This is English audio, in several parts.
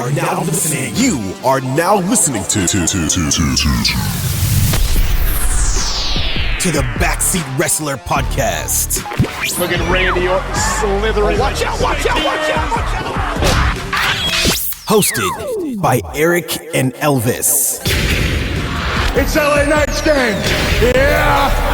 are now listening. You are now listening to the Backseat Wrestler Podcast. Look at Randy Orton slithering. Watch out, watch out, watch out, watch out. Hosted by Eric and Elvis. It's LA Knight's game. Yeah.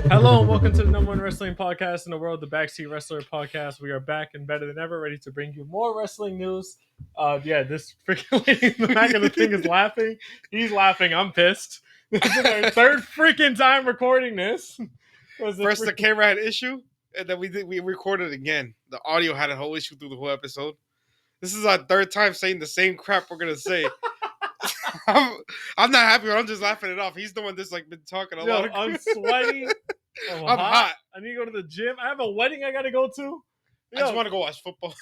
Hello and welcome to the number one wrestling podcast in the world, the Backseat Wrestler Podcast. We are back and better than ever, ready to bring you more wrestling news. This freaking lady in the back of the thing is laughing. He's laughing. I'm pissed. This is our third freaking time recording this. First, the camera had issue, and then we recorded again. The audio had a whole issue through the whole episode. This is our third time saying the same crap we're gonna say. I'm not happy, but I'm just laughing it off. He's the one that's like been talking a lot. I'm sweaty. I'm hot. I need to go to the gym. I have a wedding I gotta go to. I just want to go watch football.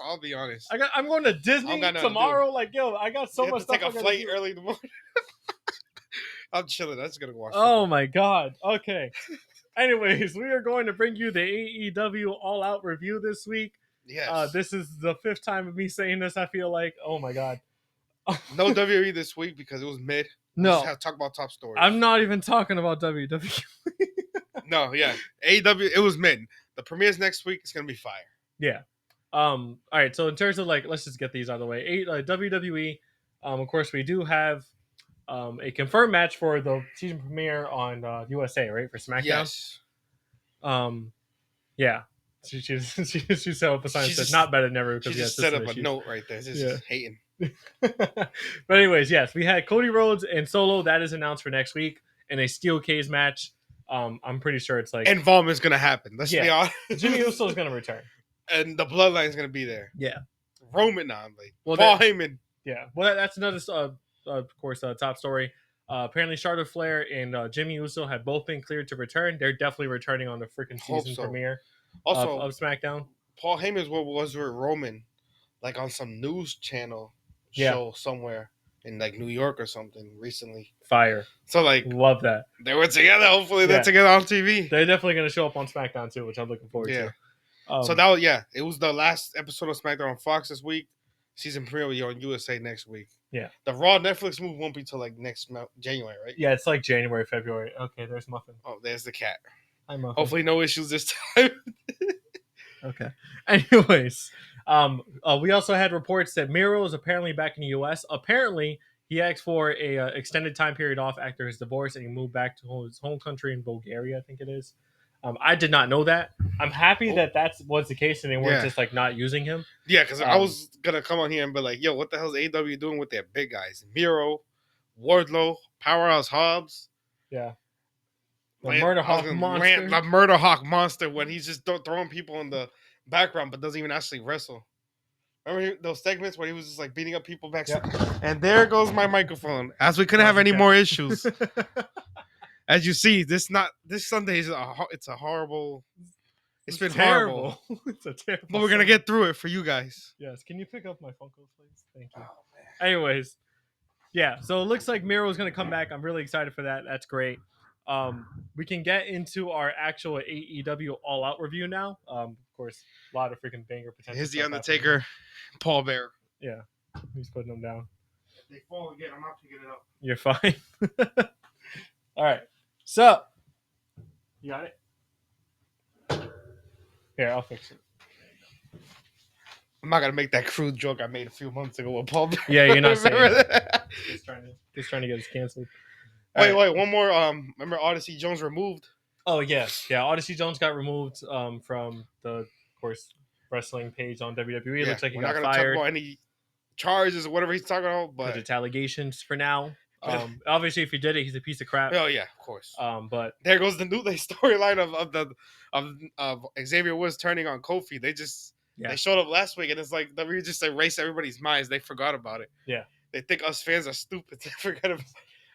I'll be honest. I'm going to Disney tomorrow. I got so much stuff. Take a flight early in the morning. I'm chilling. I'm just gonna watch. Oh my god. Okay. Anyways, we are going to bring you the AEW All Out review this week. Yes. This is the fifth time of me saying this. I feel like, oh my god. No WWE this week because it was mid. No. We just have to talk about top stories. I'm not even talking about WWE. No, yeah. AEW, it was mid. The premieres next week is gonna be fire. Yeah. All right. So in terms of let's just get these out of the way. WWE. Of course, we do have a confirmed match for the season premiere on USA, right, for SmackDown. Yes. Yeah. She set up a sign that said not better than never because she just set up a note right there. Just hating. But anyways, yes, we had Cody Rhodes and Solo. That is announced for next week in a steel cage match. I'm pretty sure it's like involvement's gonna happen. Let's be honest. Jimmy Uso is gonna return, and the bloodline is gonna be there. Yeah, Roman Paul Heyman. Yeah, well, that's another of course top story. Apparently, Charlotte Flair and Jimmy Uso have both been cleared to return. They're definitely returning on the freaking season premiere of SmackDown. Paul Heyman was with Roman, like on some news channel show somewhere in like New York or something recently. Fire. So like, love that they were together. Hopefully they're together on TV. They're definitely going to show up on SmackDown too, which I'm looking forward to. So that was it was the last episode of SmackDown on Fox this week. Season premiere will be on USA next week. Yeah. The Raw Netflix move won't be till like next January, right? Yeah, it's like January, February. Okay, there's Muffin. Oh, there's the cat. Hi, Muffin. Hopefully no issues this time. Okay. Anyways, we also had reports that Miro is apparently back in the U.S. Apparently, he asked for a extended time period off after his divorce, and he moved back to his home country in Bulgaria, I think it is. I did not know that. I'm happy that was the case, and they weren't just like not using him. Yeah, because I was gonna come on here and be like, "Yo, what the hell is AEW doing with their big guys? Miro, Wardlow, Powerhouse Hobbs." Yeah. The Murder Hawk Monster. The Murder Hawk Monster when he's just throwing people in the background but doesn't even actually wrestle. Remember those segments where he was just like beating up people backstage? Yep. And there goes my microphone. As we couldn't have any more issues. As you see, this Sunday is it's a horrible. It's been terrible. Horrible. It's a terrible. But we're gonna get through it for you guys. Yes. Can you pick up my Funko, please? Thank you. Oh, man. Anyways, yeah. So it looks like Miro is gonna come back. I'm really excited for that. That's great. We can get into our actual AEW All Out review now. Of course, a lot of freaking banger potential. Here's the Undertaker, happening. Paul Bearer. Yeah, he's putting them down. They fall again. I'm not picking it up. You're fine. All right. So, you got it? Here, I'll fix it. I'm not gonna make that crude joke I made a few months ago with Paul Bearer. Yeah, you're not saying that. Just trying to get us canceled. Wait, one more. Remember Odyssey Jones removed? Oh yes, yeah. Odyssey Jones got removed from the, of course, wrestling page on WWE. It looks like he got fired. We're not gonna talk about any charges or whatever he's talking about, but it's allegations for now. Obviously, if he did it, he's a piece of crap. Oh yeah, of course. But there goes the new storyline of Xavier Woods turning on Kofi. They showed up last week, and it's like we just erased everybody's minds. They forgot about it. Yeah, they think us fans are stupid. They forgot about.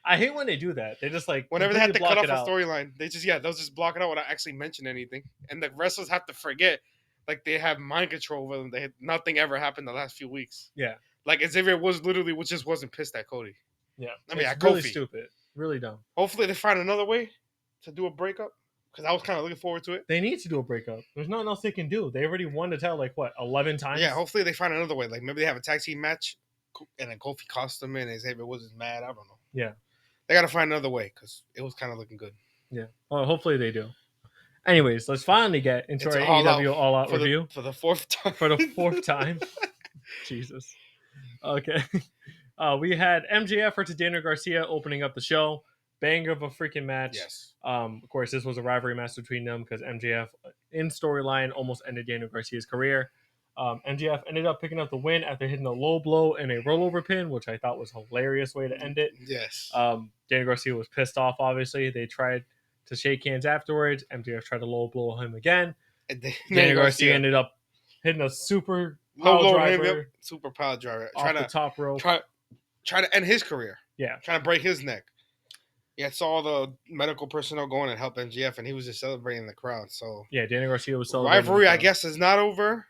I hate when they do that. They just like whenever they have to cut off a storyline, they'll just block it out without actually mentioning anything, and the wrestlers have to forget. Like they have mind control over them. Nothing ever happened the last few weeks. Yeah, like Xavier was literally just wasn't pissed at Cody. Yeah, I mean, it's really stupid, really dumb. Hopefully, they find another way. to do a breakup? Because I was kind of looking forward to it. They need to do a breakup. There's nothing else they can do. They already won the title like what 11 times. Yeah, hopefully they find another way. Like maybe they have a tag team match, and then Kofi cost them, and Xavier Woods is mad. I don't know. Yeah, they got to find another way because it was kind of looking good. yeah. Well, hopefully they do. Anyways, let's finally get into It's our All AEW Out All Out for review for the fourth time. for the fourth time. Jesus. Okay. We had MJF versus Daniel Garcia opening up the show. Banger of a freaking match. Yes. Of course, this was a rivalry match between them because MJF, in storyline, almost ended Daniel Garcia's career. MJF ended up picking up the win after hitting a low blow and a rollover pin, which I thought was a hilarious way to end it. Yes. Daniel Garcia was pissed off, obviously. They tried to shake hands afterwards. MJF tried to low blow him again. And Daniel Garcia ended up hitting a super low power blow driver him, super power driver. off the top rope. Try to end his career. Yeah. Trying to break his neck. Yeah, I saw the medical personnel going and help MJF, and he was just celebrating the crowd. So yeah, Daniel Garcia was celebrating. Rivalry, I guess, is not over.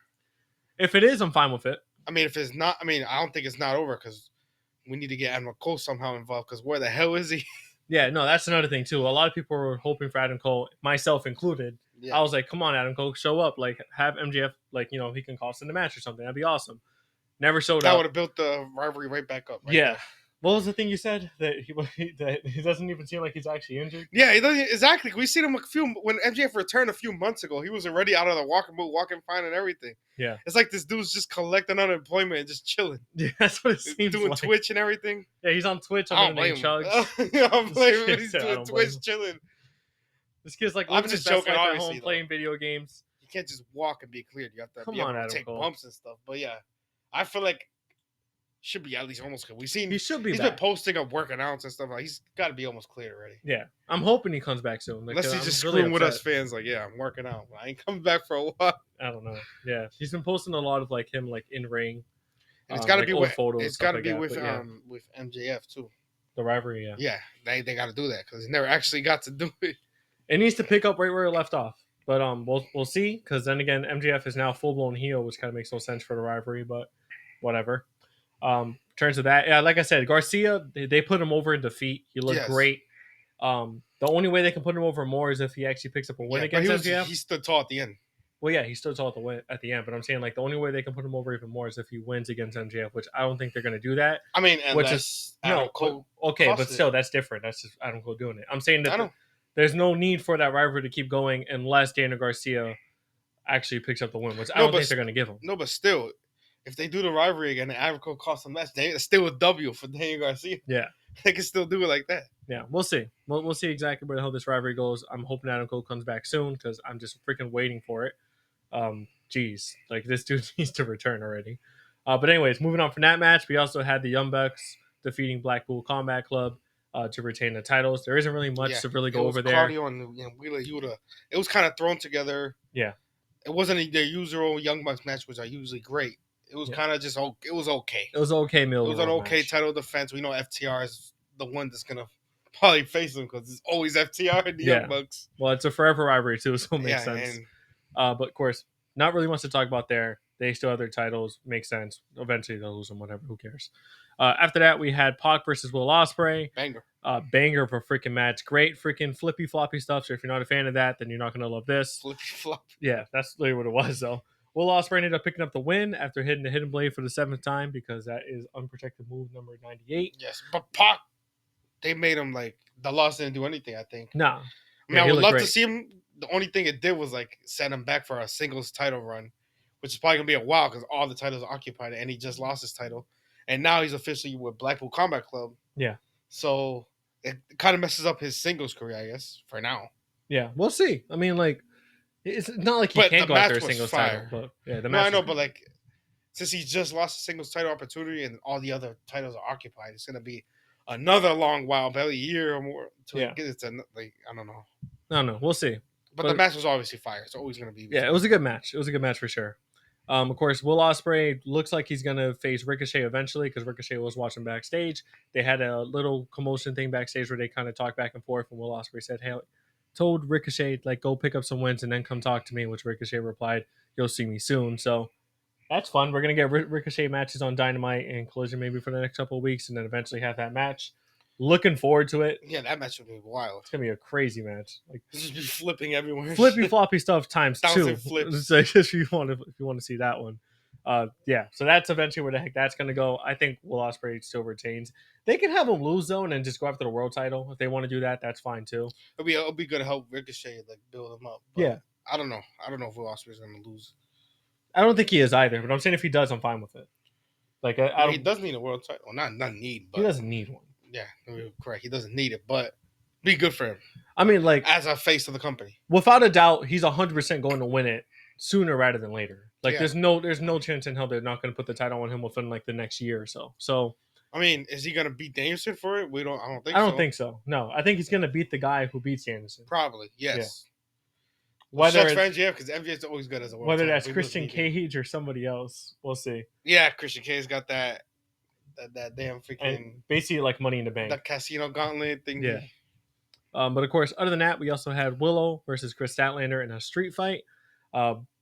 If it is, I'm fine with it. I mean, if it's not, I don't think it's not over because we need to get Adam Cole somehow involved. Because where the hell is he? Yeah, no, that's another thing too. A lot of people were hoping for Adam Cole, myself included. Yeah. I was like, "Come on, Adam Cole, show up! Like, have MJF, like, he can cost in the match or something. That'd be awesome." Never showed up. That would have built the rivalry right back up. Right yeah. there. What was the thing you said that he doesn't even seem like he's actually injured? Yeah, he doesn't exactly. We seen him when MJF returned a few months ago. He was already out of the walking boot, walking fine, and everything. Yeah, it's like this dude's just collecting unemployment and just chilling. Yeah, that's what it seems doing like. Twitch and everything. Yeah, he's on Twitch. I don't blame him. I don't blame him. He's doing Twitch, chilling. This kid's like, I'm just joking. At Obviously, home, playing video games. You can't just walk and be cleared. You have to be able to take Cole. bumps and stuff. But yeah, I feel like. Should be at least almost clear. We've seen he should be. He's back. been posting up working outs and stuff. Like he's got to be almost clear already. Yeah, I'm hoping he comes back soon. Like, unless he's just really screwing with upset. us fans. Like, yeah, I'm working out. I ain't coming back for a while. I don't know. Yeah, he's been posting a lot of like him like in ring. And it's got to be with photos. It's got to be that, with yeah. with MJF too. The rivalry, yeah. Yeah, they got to do that because he never actually got to do it. It needs to pick up right where it left off. But we'll see because then again, MJF is now full blown heel, which kind of makes no sense for the rivalry. But whatever. Terms of that, yeah, like I said, Garcia, they put him over in defeat. He looked great. The only way they can put him over more is if he actually picks up a win against MJF. He stood tall at the end. Well, yeah, he stood tall at the end. But I'm saying like the only way they can put him over even more is if he wins against MJF, which I don't think they're going to do that. I mean, which is okay, but still, that's different. That's just Adam Cole doing it. I'm saying that there's no need for that rivalry to keep going unless Daniel Garcia actually picks up the win, which I don't think they're going to give him. No, but still. If they do the rivalry again and Adam Cole costs them match, it's still a W for Daniel Garcia. Yeah. They can still do it like that. Yeah, we'll see. We'll see exactly where the hell this rivalry goes. I'm hoping Adam Cole comes back soon because I'm just freaking waiting for it. Jeez. Like, this dude needs to return already. But anyways, moving on from that match, we also had the Young Bucks defeating Blackpool Combat Club to retain the titles. There isn't really much to really go over there. Cardio and Wheeler Yuta. It was kind of thrown together. Yeah. It wasn't their usual Young Bucks match, which are usually great. It was kind of just, it was okay. It was okay, Mill. It was an okay match. Title defense. We know FTR is the one that's going to probably face them because it's always FTR and the Young Bucks. Well, it's a forever rivalry too, so it makes sense. But of course, not really much to talk about there. They still have their titles. Makes sense. Eventually they'll lose them, whatever. Who cares? After that, we had Pac versus Will Ospreay. Banger. Banger of a freaking match. Great freaking flippy floppy stuff. So if you're not a fan of that, then you're not going to love this. Flippy flop. Yeah, that's literally what it was, though. Will Ospreay ended up picking up the win after hitting the hidden blade for the 7th time because that is unprotected move number 98. Yes, but Pac, they made him like the loss didn't do anything. I think. Nah, I would love to see him. The only thing it did was like set him back for a singles title run, which is probably gonna be a while because all the titles are occupied, and he just lost his title, and now he's officially with Blackpool Combat Club. Yeah. So it kind of messes up his singles career, I guess, for now. Yeah, we'll see. I mean, like. It's not like he can't go after a singles title, but yeah, the match. No, I know, but like, since he just lost a singles title opportunity and all the other titles are occupied, it's gonna be another long while, probably a year or more to get it to like I don't know. No, we'll see. But the match was obviously fire. It's always gonna be. Yeah, it was a good match. It was a good match for sure. Of course, Will Ospreay looks like he's gonna face Ricochet eventually because Ricochet was watching backstage. They had a little commotion thing backstage where they kind of talked back and forth, and Will Ospreay said, "Hey." Told Ricochet, like, go pick up some wins and then come talk to me, which Ricochet replied, you'll see me soon. So that's fun. We're going to get Ricochet matches on Dynamite and Collision maybe for the next couple of weeks and then eventually have that match. Looking forward to it. Yeah, that match would be wild. It's gonna be a crazy match. Like Just be flipping everywhere. flippy floppy stuff times 2. 1,000 flips. So if you want to see that one. Yeah, so that's eventually where the heck that's gonna go. I think Will Ospreay still retains. They can have him lose though, and then just go after the world title if they want to do that. That's fine too. It'll be good to help Ricochet like build him up. But Yeah. I don't know. I don't know if Will Ospreay's gonna lose. I don't think he is either, but I'm saying if he does, I'm fine with it. Like I He don't. does need a world title. Well, not need, but He doesn't need one. yeah, correct. He doesn't need it, but be good for him I mean, like as a face of the company. without a doubt, he's 100% going to win it sooner rather than later. Like Yeah. there's no chance in hell they're not going to put the title on him within like the next year or so. So I mean, is he gonna beat Danielson for it? I don't think. I don't think so. No, I think he's going to beat the guy who beats Anderson. Probably yes. Whether Shucks it's, fans, yeah, because MJ's always good as a world whether title. that's We Christian must need it. Cage or somebody else, we'll see. Yeah, Christian Cage got that damn freaking And basically like Money in the Bank. the casino gauntlet thing. Yeah. But of course, other than that, we also had Willow versus Chris Statlander in a street fight.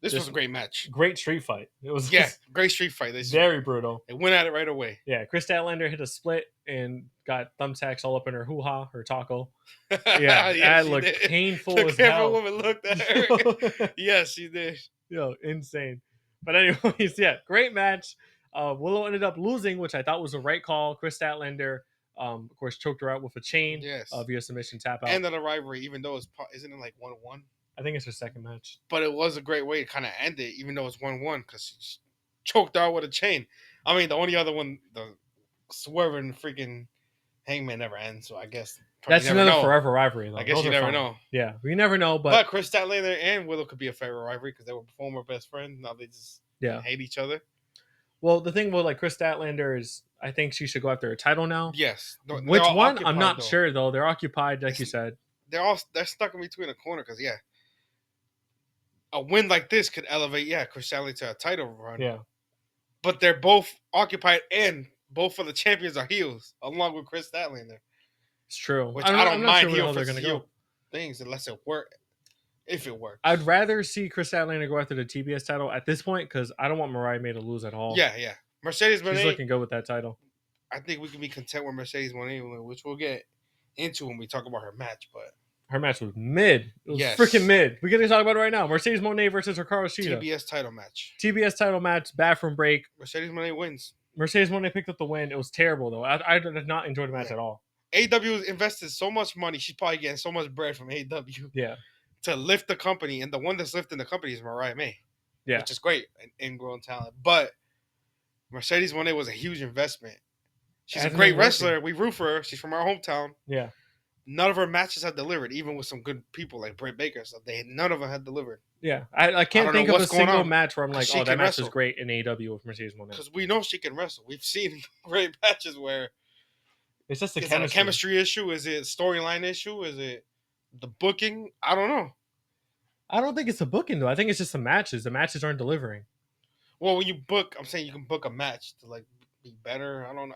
This was a great match. Great street fight. It was Yeah, great street fight. They very brutal. went at it right away. Yeah, Chris Statlander hit a split and got thumbtacks all up in her hoo-ha, her taco. Yeah, that she looked did. painful The as camera hell. woman looked at her. Yes, she did. Yo, insane. But anyways, yeah, great match. Willow ended up losing, which I thought was the right call. Chris Statlander, of course, choked her out with a chain Yes. via submission tap out. End of the rivalry, even though isn't it like 1-1? I think it's her second match. But it was a great way to kind of end it, even though it's 1-1, because she choked out with a chain. I mean, the only other one, the Swerve and freaking Hangman never ends, so I guess That's you never another know. forever rivalry, though. I guess Those you are never fun. know. Yeah, we never know, But but Chris Statlander and Willow could be a favorite rivalry because they were former best friends. Now they just yeah. hate each other. Well, the thing with like Chris Statlander is, I think she should go after a title now. Yes. No, they're Which all one? I'm occupied, not though. sure though. They're occupied, like you It's- said. They're stuck in between a corner because a win like this could elevate Chris Statlander to a title run. Yeah, But they're both occupied and both of the champions are heels, along with Chris Statlander. it's true. Which I'm I not don't mind sure where the heel hell they're versus gonna heel go. things unless it works. If it works. I'd rather see Chris Statlander go after the TBS title at this point because I don't want Mariah May to lose at all. Yeah. Mercedes she's Moné, looking good with that title. I think we can be content with Mercedes Moné, which we'll get into when we talk about her match. But Her match was mid. It was Yes. freaking mid. We gotta talk about it right now. Mercedes Moné versus Hikaru Shida. TBS title match. TBS title match, bathroom break. Mercedes Moné wins. Mercedes Moné picked up the win. It was terrible though. I did not enjoy the match Yeah. at all. AEW invested so much money. She's probably getting so much bread from AEW Yeah, to lift the company, and the one that's lifting the company is Mariah May. Yeah. Which is great and ingrown talent. But Mercedes Moné was a huge investment. She's a Hasn't great been working. wrestler. We root for her. She's from our hometown. yeah. None of her matches have delivered, even with some good people like Britt Baker. So none of them had delivered. Yeah, I can't don't know think of a what's going single on. match where I'm like, She oh, that can match was wrestle. great in AEW with Mercedes Moné. Because we know she can wrestle. We've seen great matches where It's just the is it a chemistry. chemistry issue? Is it a storyline issue? Is it the booking? I don't know. I don't think it's a booking though. I think it's just the matches. The matches aren't delivering. Well, when you book, I'm saying you can book a match to like be better. I don't know.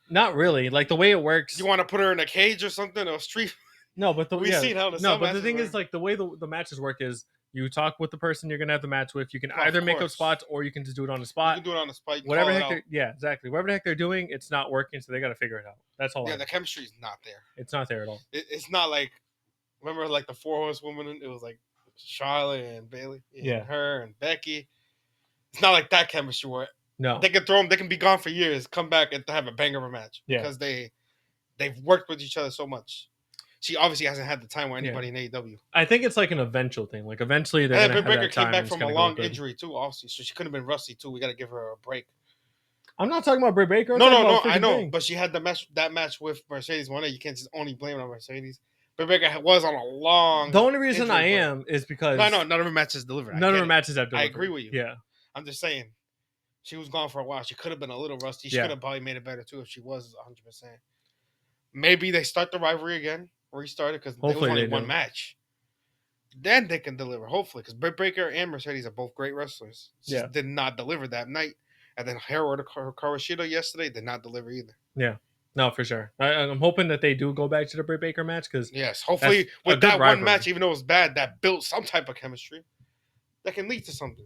Not really. Like the way it works. You want to put her in a cage or something or a street? No, but We've seen how no, some but the matches thing work. is, like the way the matches work is you talk with the person you're gonna have the match with. You can Of either make up course. spots or you can just do it on the You spot. can do it on the spot. You can Whatever call the it heck out. they're, yeah, exactly. Whatever the heck they're doing, it's not working, so they got to figure it out. That's all. Yeah, the chemistry's not there. It's not there at all. It's not like remember like the 4 horsewomen. It was like Charlotte and Bailey. And Yeah. her and Becky. It's not like that chemistry where No. they can throw them. They can be gone for years, come back and have a banger of a match Yeah. because they've worked with each other so much. She obviously hasn't had the time with Yeah. anybody in AEW. I think it's like an eventual thing. Like eventually they're And gonna Britt have Baker that time. came back and it's from a gonna go long good. injury too, obviously, so she could have been rusty too. We got to give her a break. I'm not talking about Britt Baker. I'm No, talking no, about I freaking know, thing. but she had that match with Mercedes Moné. You can't just only blame it on Mercedes. Britt Baker was on a long. The only reason injury I break. am is because No, none of her matches delivered. none of her matches have I delivered. agree with you. Yeah, I'm just saying, she was gone for a while. She could have been a little rusty. She Yeah. could have probably made it better too if she was 100%. Maybe they start the rivalry again, restart it because it was Hopefully only they one do. match. Then they can deliver, hopefully, because Britt Baker and Mercedes are both great wrestlers. She Yeah. did not deliver that night. And then Hikaru Shida yesterday did not deliver either. no, for sure. I'm hoping that they do go back to the Britt Baker match because Yes, hopefully That's a with good that one rivalry. match, even though it was bad, that built some type of chemistry that can lead to something.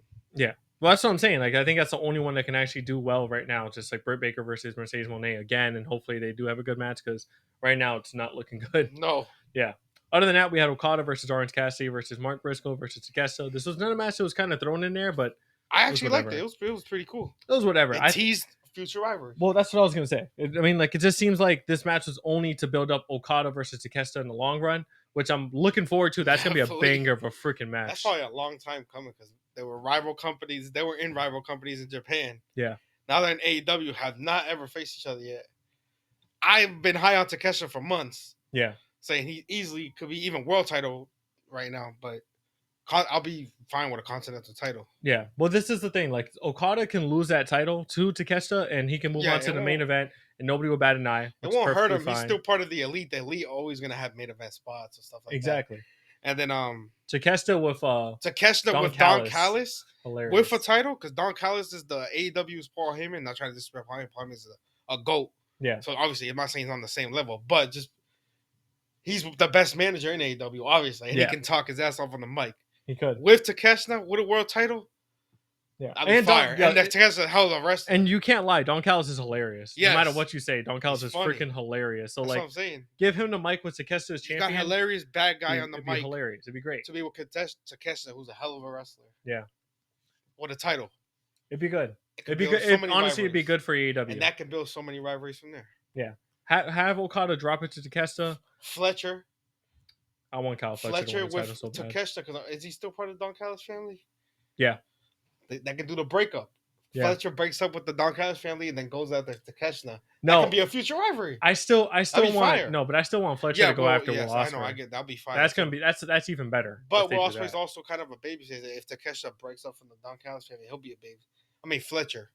well, that's what I'm saying. Like I think that's the only one that can actually do well right now. Just like Britt Baker versus Mercedes Moné again, and hopefully they do have a good match because right now it's not looking good. No. Yeah. Other than that, we had Okada versus Orange Cassidy versus Mark Briscoe versus Takeshita. This was another match that was kind of thrown in there, but I was actually liked it. whatever. It was pretty cool. it was whatever. It I teased future rivalry. Well, that's what I was gonna say. I mean, like, it just seems like this match was only to build up Okada versus Takeshita in the long run, which I'm looking forward to. That's gonna be a Definitely. banger of a freaking match. That's probably a long time coming because they were rival companies. They were in rival companies in Japan. Yeah. Now they're in AEW, have not ever faced each other yet. I've been high on Takeshita for months, Yeah. saying he easily could be even world title right now, but I'll be fine with a continental title. Yeah. Well, this is the thing. Like, Okada can lose that title to Takeshita, and he can move Yeah, on to it the main won't- event, and nobody will bat an eye. It which won't is hurt him. perfectly He's fine. still part of the elite. The elite always gonna have main event spots and stuff like Exactly. that. And then Takeshita with Takeshita Don with Callis. Don Callis hilarious. with a title because Don Callis is the AEW's Paul Heyman. Not trying to disrespect Paul Heyman. Paul Heyman is a GOAT. Yeah. So obviously, I'm not saying he's on the same level, but just he's the best manager in AEW, obviously, and Yeah. he can talk his ass off on the mic. He could. With Takeshita, with a world title, Yeah. I'd be fire. yeah, And Takeshita's a hell of a wrestler. and you can't lie. Don Callis is hilarious. Yes. No matter what you say, Don Callis He's is funny. freaking hilarious. So, That's like, what I'm saying. give him the mic with Takeshita as He's got champion. a hilarious bad guy it'd- on the it'd be mic hilarious. It'd be great. to be with Takeshita, who's a hell of a wrestler. Yeah. With a title. It'd be good. It could It'd be build good. so many Honestly, it'd be rivalries. good for AEW. And that can build so many rivalries from there. Have Okada drop it to Takeshita. Fletcher I want Kyle Fletcher to win with the title so bad. Takeshita, because is he still part of the Don Callis family? Yeah. That can do the breakup. Yeah. Fletcher breaks up with the Don Callis family and then goes out there to Takeshita. That No, could be a future rivalry. I still be want fire. no, but I still want Fletcher to go after yes, Will I know. Ospreay. I get that'll be fine. That's gonna be that's even better. But if they Will do Ospreay's that. also kind of a babysitter. If Takeshita breaks up from the Don Callis family, he'll be a baby. I mean Fletcher.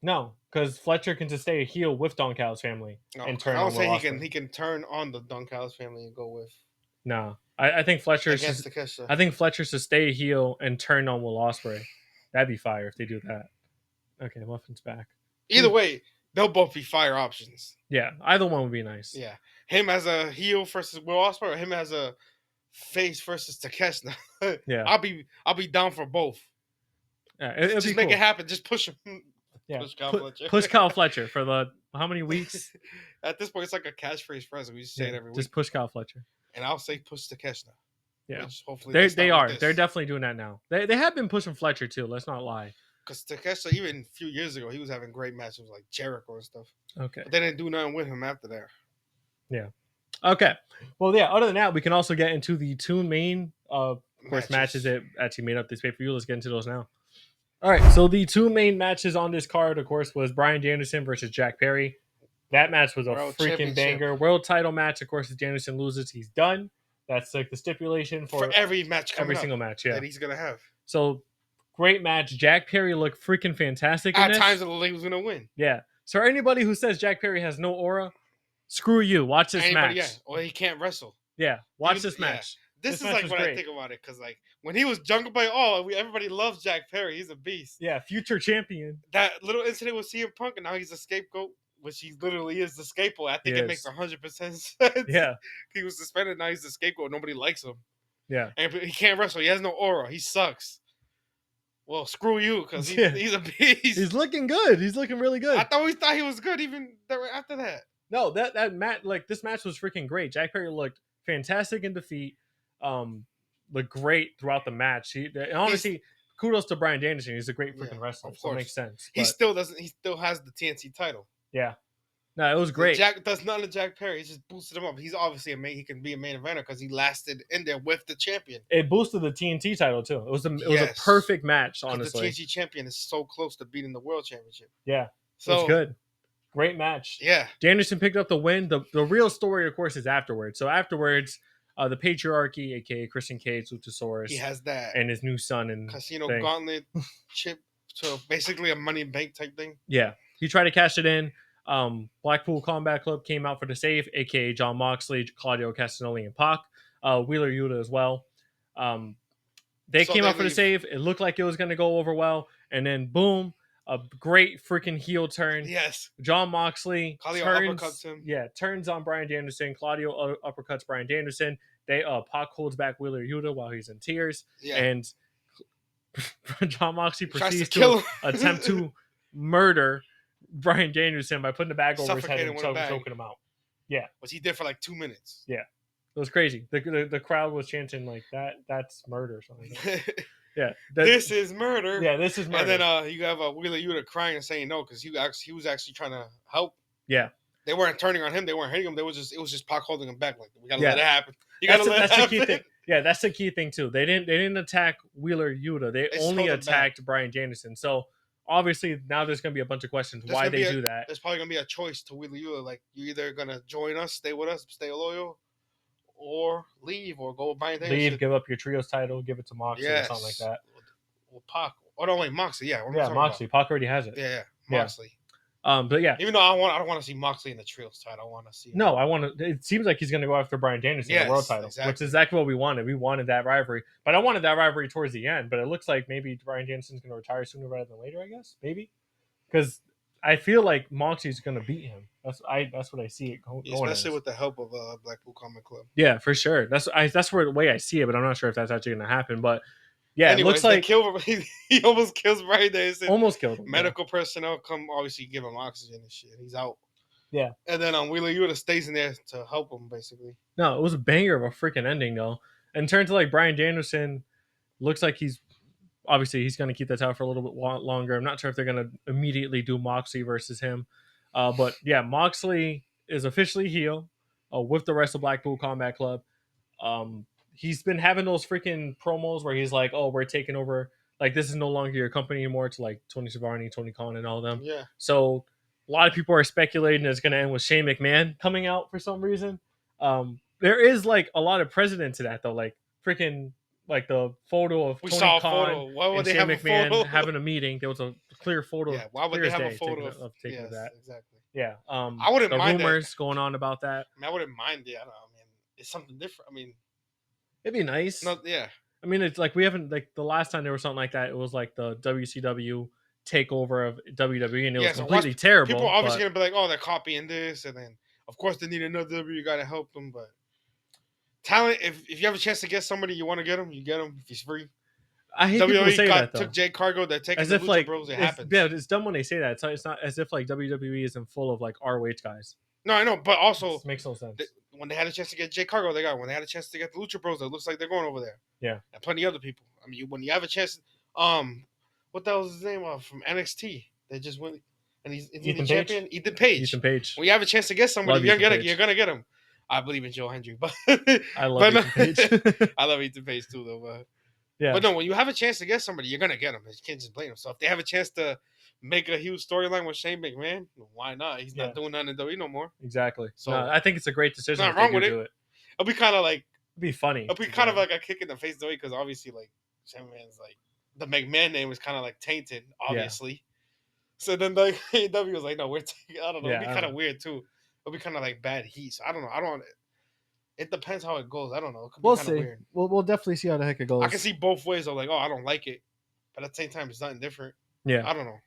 No, because Fletcher can just stay a heel with Don Callis' family No, and turn I on don't say Will he Ospreay. can turn on the Don Callis family and go with No, I think Fletcher against should. Takeshita. I think Fletcher should stay a heel and turn on Will Ospreay. That'd be fire if they do that. Okay, Muffin's back. Either way, they'll both be fire options. Yeah, either one would be nice. Yeah, him as a heel versus Will Ospreay, or him as a face versus Takeshita. Yeah. I'll be down for both. Yeah, it'd Just be make cool. it happen. Just push him. Yeah, Push Kyle Pu- Fletcher. push Kyle Fletcher for the how many weeks? At this point, it's like a catchphrase for us. We just say it every Just week. push Kyle Fletcher. And I'll say push Takeshita. Yeah, Which hopefully they are. They're definitely doing that now. They have been pushing Fletcher too. Let's not lie. Because Takeshita, even a few years ago, he was having great matches with like Jericho and stuff. Okay. But they didn't do nothing with him after that. Okay. Well, yeah. Other than that, we can also get into the two main, of course, matches that actually made up this pay per view. Let's get into those now. All right. So the two main matches on this card, of course, was Bryan Danielson versus Jack Perry. That match was a World freaking Championship. banger. World title match. Of course, if Danielson loses, he's done. That's like the stipulation for every match coming every up single match. Yeah. that he's going to have. So great match. Jack Perry looked freaking fantastic. At in this. times, the league was going to win. Yeah. So anybody who says Jack Perry has no aura, screw you. Watch this Anybody, match. yeah. Or he can't wrestle. Yeah. Watch Even- this yeah. match. This This is match like was when I great. think about it. Because like when he was Jungle Boy, everybody loves Jack Perry. He's a beast. Yeah. Future champion. That little incident with CM Punk, and now he's a scapegoat, which he literally is the scapegoat. I think He it makes is. 100% sense. Yeah. He was suspended, now he's the scapegoat. Nobody likes him. Yeah. And he can't wrestle. He has no aura. He sucks. Well, screw you, because Yeah. he's a beast. He's looking good. He's looking really good. I thought he was good even after that. No, that match, like this match was freaking great. Jack Perry looked fantastic in defeat. Looked great throughout the match. And honestly, kudos to Bryan Danielson. He's a great freaking Yeah, wrestler. of So it course. makes sense. He But, still has the TNT title. yeah. No, it was great. Jack does none of Jack Perry. He just boosted him up. He's obviously he can be a main eventer because he lasted in there with the champion. It boosted the TNT title too. It was a Yes. perfect match, 'Cause honestly. the TNT champion is so close to beating the world championship. Yeah. So It's good. Great match. Yeah. Danielson picked up the win. The real story, of course, is afterwards. So afterwards, the patriarchy, aka Christian Cage, Luchasaurus, He has that and his new son and casino thing. gauntlet chip. So basically a money in bank type thing. Yeah, he tried to cash it in. Blackpool Combat Club came out for the save, aka John Moxley, Claudio Castagnoli, and Pac. Wheeler Yuta as well. They So came they out for the leave. save. It looked like it was going to go over well, and then boom, a great freaking heel turn. Yes. John Moxley Claudio turns, uppercuts him. Yeah, turns on Bryan Danielson. Claudio uppercuts Bryan Danielson. They Pac holds back Wheeler Yuta while he's in tears, Yeah. and John Moxley Tries proceeds to kill to him. attempt to murder Bryan Danielson by putting the bag over his head Suffocating and with a bag. choking him out. Yeah. Was he did for like 2 minutes? It was crazy. The crowd was chanting like that's murder or something like that. Yeah. This is murder. Yeah, this is murder. And then you have Wheeler Yuta crying and saying no because he was actually trying to help. Yeah. They weren't turning on him. They weren't hitting him. It was just Pac holding him back. Like we gotta Yeah. let it happen. You gotta let it happen. The key thing. Yeah, that's the key thing too. They didn't attack Wheeler Yuta. They just only held him attacked Bryan Danielson. So obviously now there's gonna be a bunch of questions why they do that. There's probably gonna be a choice to Wheeler Yuta. Like you either gonna join us, stay with us, stay loyal, or leave or go with Bryan Danielson. Leave, give up your trios title, give it to Moxley or something like that. Well, Pac. Oh no, wait, Moxley. Yeah, Moxley. Pac already has it. Yeah, Moxley. But yeah, even though I don't want to see Moxley in the trios title. I want to see. No, I want to. It seems like he's going to go after Bryan Danielson in the world title, which is exactly what we wanted. We wanted that rivalry, but I wanted that rivalry towards the end. But it looks like maybe Bryan Danielson's going to retire sooner rather than later. I guess maybe because I feel like Moxley's going to beat him. That's what I see it going. Especially with the help of Blackpool Combat Club. Yeah, for sure. That's the way I see it, but I'm not sure if that's actually going to happen. But yeah, anyways, it looks like he almost kills Bryan Danielson. Almost killed him. Medical personnel come obviously give him oxygen and shit. He's out. Yeah. And then Wheeler Yuta stays in there to help him basically. No, it was a banger of a freaking ending though. And turns to like Bryan Danielson looks like he's going to keep that title for a little bit longer. I'm not sure if they're going to immediately do Moxley versus him. But yeah, Moxley is officially heel with the rest of Blackpool Combat Club. He's been having those freaking promos where he's like, "Oh, we're taking over. Like this is no longer your company anymore." To like Tony Schiavone, Tony Khan, and all of them. Yeah. So a lot of people are speculating it's going to end with Shane McMahon coming out for some reason. There is like a lot of precedent to that though. Like freaking like the photo of Tony Khan and Shane McMahon having a meeting. There was a clear photo. Yeah. Why would they have a photo of taking that? Exactly. Yeah. I wouldn't mind rumors going on about that. I mean, I wouldn't mind it. I don't know. I mean, it's something different. I mean. It'd be nice. No, yeah. I mean, it's like we haven't like the last time there was something like that. It was like the WCW takeover of WWE, and it was completely terrible. People are obviously gonna be like, "Oh, they're copying this," and then of course they need another W. You gotta help them, but talent. If you have a chance to get somebody, you want to get him, you get him if he's free. I hate people say that though. Took Jay Cargo. They're taking as the if like Bros. It happens. Yeah, it's dumb when they say that. It's not as if like WWE isn't full of like ROH guys. No, I know, but also it makes no sense. When they had a chance to get Jay Cargo, they got. When they had a chance to get the Lucha Bros, it looks like they're going over there. Yeah, and plenty of other people. I mean, when you have a chance, what the hell was his name from NXT? They just went, and he's the champion. Ethan Page. When you have a chance to get somebody, you're gonna get him. I believe in Joe Hendry, but I love Ethan Page. I love Ethan Page too, though. But yeah, but no, when you have a chance to get somebody, you're gonna get them. You can't just blame them. So if they have a chance to make a huge storyline with Shane McMahon, why not? He's not doing nothing in WWE no more. Exactly. So I think it's a great decision. Not wrong with it. It'll be kind of like it'd be funny. It'll be kind of like a kick in the face though, because obviously like Shane McMahon's like the McMahon name was kind of like tainted, obviously. Yeah. So then like AEW was like, no, we're taking. I don't know. It'd be kind of weird too. It'll be kind of like bad heat. So I don't know. It depends how it goes. I don't know. It could be we'll see. Weird. We'll definitely see how the heck it goes. I can see both ways. Of like, oh, I don't like it, but at the same time, it's nothing different. Yeah, I don't know.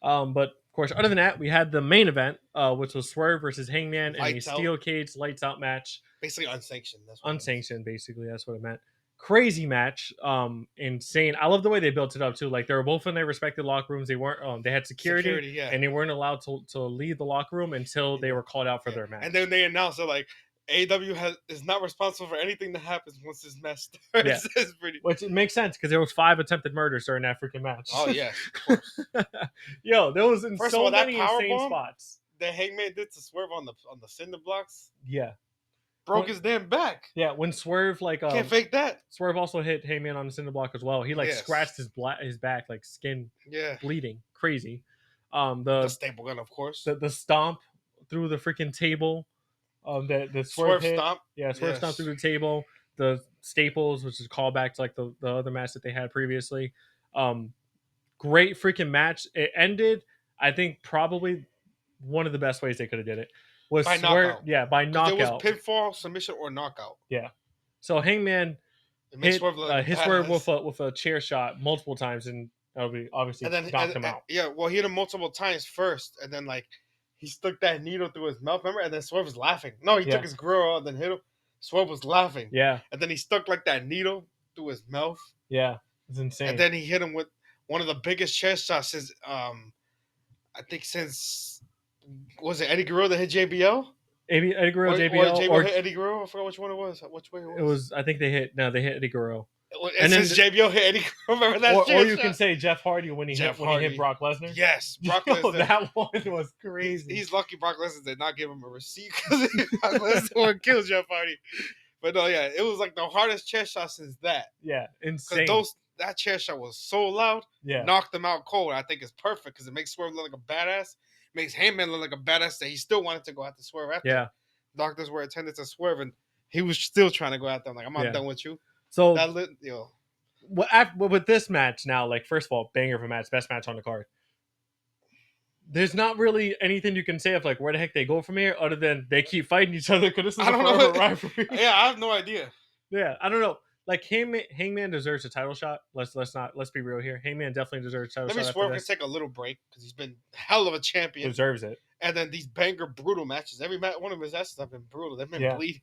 But of course, other than that, we had the main event, which was Swerve versus Hangman in a steel cage lights out match. Basically unsanctioned. Unsanctioned, basically. That's what it meant. Crazy match. Insane. I love the way they built it up too. Like they were both in their respective locker rooms. They weren't. They had security and they weren't allowed to leave the locker room until they were called out for their match. And then they announced that like AEW is not responsible for anything that happens once this match starts. Yeah. Which it makes sense because there was 5 attempted murders during that freaking match. Oh yeah, of course. Yo, there was so many insane spots. The Hangman did to Swerve on the cinder blocks. Yeah. Broke his damn back. Yeah, when Swerve like can't fake that. Swerve also hit Hangman on the cinder block as well. He like scratched his back, like skin bleeding. Crazy. The staple gun, of course. The stomp through the freaking table. The Swerve hit. Stomp. Yeah, Swerve stomp through the table. The staples, which is callback to like the other match that they had previously. Great freaking match. It ended, I think, probably one of the best ways they could have did it. Was by knockout. Yeah, by knockout. It was pinfall, submission, or knockout. Yeah. So Hangman hit Swerve with a chair shot multiple times, and that would be obviously knocked him out. Yeah, well, he hit him multiple times first, and then like he stuck that needle through his mouth, remember? And then Swerve was laughing. No, he took his grill out and then hit him. Swerve was laughing. Yeah. And then he stuck like that needle through his mouth. Yeah. It's insane. And then he hit him with one of the biggest chest shots since was it Eddie Guerrero that hit JBL? Eddie Guerrero, Or JBL, JBL or hit Eddie Guerrero. I forgot which one it was. Which way it was? it was. I think they hit Eddie Guerrero. And then since JBL hit Eddie Guerrero, remember that Or chair you shot? can say Jeff Hardy when he Jeff hit Hardy. Brock Lesnar. Yes, Brock Yo, Lesnar. that one was crazy. He's lucky Brock Lesnar did not give him a receipt because Brock Lesnar would kill Jeff Hardy. But no, yeah, it was like the hardest chair shot since that. Yeah, insane. Because that chair shot was so loud, yeah, knocked him out cold. I think it's perfect because it makes Swerve look like a badass. Makes Hangman look like a badass that he still wanted to go after Swerve after. yeah. Doctors were attended to Swerve and he was still trying to go after him. Like, I'm not done with you. So That lit, yo. With this match now, like, first of all, banger of a match, best match on the card. There's not really anything you can say of like where the heck they go from here, other than they keep fighting each other because this is I don't a know. rivalry. Yeah, I have no idea. Yeah, I don't know. Like Hangman deserves a title shot. Let's be real here. Hangman definitely deserves a title Maybe shot. Swerve can take a little break because he's been hell of a champion. Deserves it. And then these banger brutal matches. Every one of his matches have been brutal. They've been Yeah. bleeding.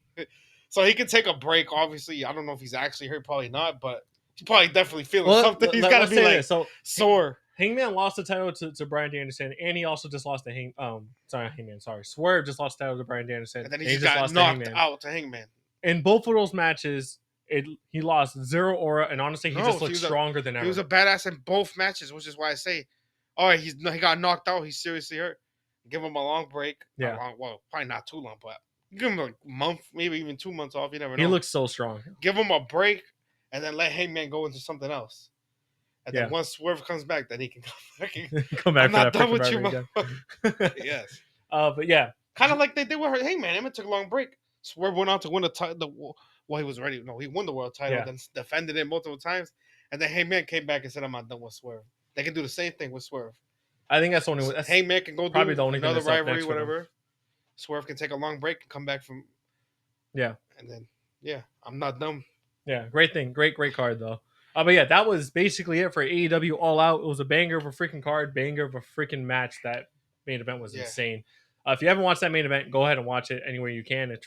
So he can take a break. Obviously, I don't know if he's actually hurt. Probably not. But he's probably definitely feeling something. He's got to be like sore. Hangman lost the title to Bryan Danielson, and he also just lost to Swerve just lost the title to Bryan Danielson, And then he and just got lost knocked to Hangman. out to Hangman. In both of those matches, he lost zero aura, and honestly, he just looked stronger than ever. He was a badass in both matches, which is why I say, all right, he got knocked out. He's seriously hurt. Give him a long break. Yeah. Well, probably not too long, but give him a month, maybe even 2 months off. You never know. He looks so strong. Give him a break, and then let Hangman go into something else. And then once Swerve comes back, then he can come back. I'm not done with you, man. Yes. But yeah. Kind of like they did with her. Hangman. Hangman took a long break. Swerve went on to win the title. Well, he was ready. No, he won the world title, then defended it multiple times. And then Hangman came back and said, I'm not done with Swerve. They can do the same thing with Swerve. I think that's the only way. Hangman can go probably do the only another thing rivalry, whatever. Swerve can take a long break and come back from. Yeah. And then, I'm not done. Yeah, great thing. Great card, though. But yeah, that was basically it for AEW All Out. It was a banger of a freaking card, banger of a freaking match. That main event was insane. If you haven't watched that main event, go ahead and watch it anywhere you can. It's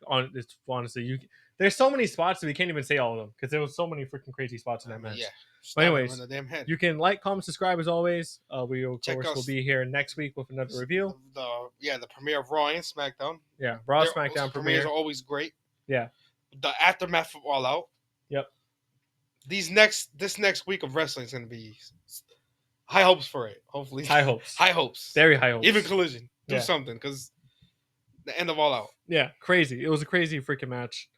honestly, there's so many spots that we can't even say all of them because there was so many freaking crazy spots in that match. Yeah. But anyways, you can like, comment, subscribe as always. We of course will be here next week with another review. The premiere of Raw and SmackDown. Yeah, Raw, SmackDown premieres are always great. Yeah. The aftermath of All Out. Yep. This next week of wrestling is going to be high hopes for it. Hopefully, high hopes, very high hopes. Even Collision, do something because the end of All Out. Yeah, crazy. It was a crazy freaking match.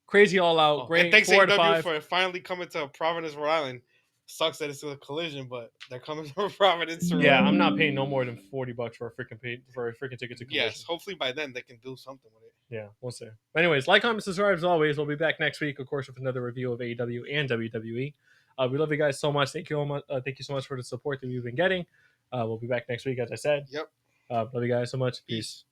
Crazy All Out. Great. And thanks 4 AEW for finally coming to Providence, Rhode Island. Sucks that it's a Collision, but they're coming to Providence. Yeah, I'm not paying no more than $40 for a freaking ticket to Collision. Yes, hopefully by then they can do something with it. Yeah, we'll see. But anyways, like, comment, subscribe as always. We'll be back next week, of course, with another review of AEW and WWE. We love you guys so much. Thank you so much for the support that we've been getting. We'll be back next week, as I said. Yep. Love you guys so much. Peace.